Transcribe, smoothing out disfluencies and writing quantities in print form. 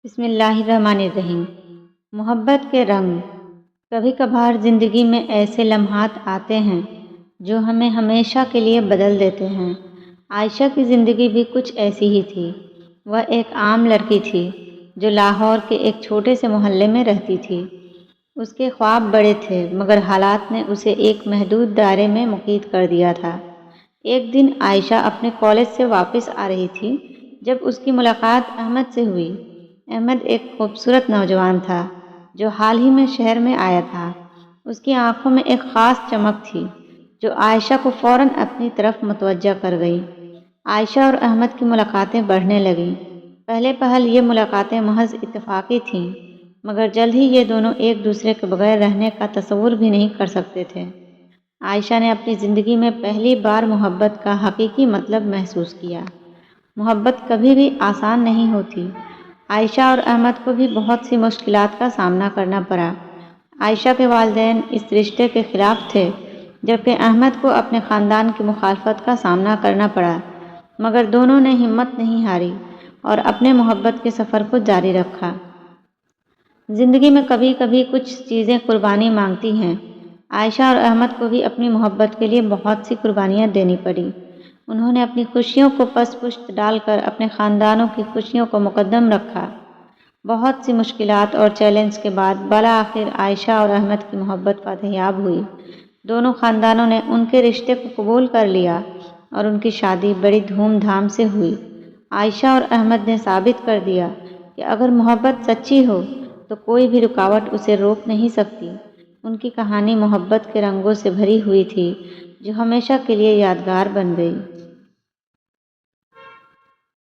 بسم اللہ الرحمن الرحیم۔ محبت کے رنگ۔ کبھی کبھار زندگی میں ایسے لمحات آتے ہیں جو ہمیں ہمیشہ کے لیے بدل دیتے ہیں۔ عائشہ کی زندگی بھی کچھ ایسی ہی تھی۔ وہ ایک عام لڑکی تھی جو لاہور کے ایک چھوٹے سے محلے میں رہتی تھی۔ اس کے خواب بڑے تھے مگر حالات نے اسے ایک محدود دائرے میں مقید کر دیا تھا۔ ایک دن عائشہ اپنے کالج سے واپس آ رہی تھی جب اس کی ملاقات احمد سے ہوئی۔ احمد ایک خوبصورت نوجوان تھا جو حال ہی میں شہر میں آیا تھا۔ اس کی آنکھوں میں ایک خاص چمک تھی جو عائشہ کو فوراً اپنی طرف متوجہ کر گئی۔ عائشہ اور احمد کی ملاقاتیں بڑھنے لگیں۔ پہلے پہل یہ ملاقاتیں محض اتفاقی تھیں مگر جلد ہی یہ دونوں ایک دوسرے کے بغیر رہنے کا تصور بھی نہیں کر سکتے تھے۔ عائشہ نے اپنی زندگی میں پہلی بار محبت کا حقیقی مطلب محسوس کیا۔ محبت کبھی بھی آسان نہیں ہوتی۔ عائشہ اور احمد کو بھی بہت سی مشکلات کا سامنا کرنا پڑا۔ عائشہ کے والدین اس رشتے کے خلاف تھے جبکہ احمد کو اپنے خاندان کی مخالفت کا سامنا کرنا پڑا مگر دونوں نے ہمت نہیں ہاری اور اپنے محبت کے سفر کو جاری رکھا۔ زندگی میں کبھی کبھی کچھ چیزیں قربانی مانگتی ہیں۔ عائشہ اور احمد کو بھی اپنی محبت کے لیے بہت سی قربانیاں دینی پڑیں۔ انہوں نے اپنی خوشیوں کو پس پشت ڈال کر اپنے خاندانوں کی خوشیوں کو مقدم رکھا۔ بہت سی مشکلات اور چیلنج کے بعد بالآخر عائشہ اور احمد کی محبت فاتح یاب ہوئی۔ دونوں خاندانوں نے ان کے رشتے کو قبول کر لیا اور ان کی شادی بڑی دھوم دھام سے ہوئی۔ عائشہ اور احمد نے ثابت کر دیا کہ اگر محبت سچی ہو تو کوئی بھی رکاوٹ اسے روک نہیں سکتی۔ ان کی کہانی محبت کے رنگوں سے بھری ہوئی تھی جو ہمیشہ کے لیے یادگار بن گئی۔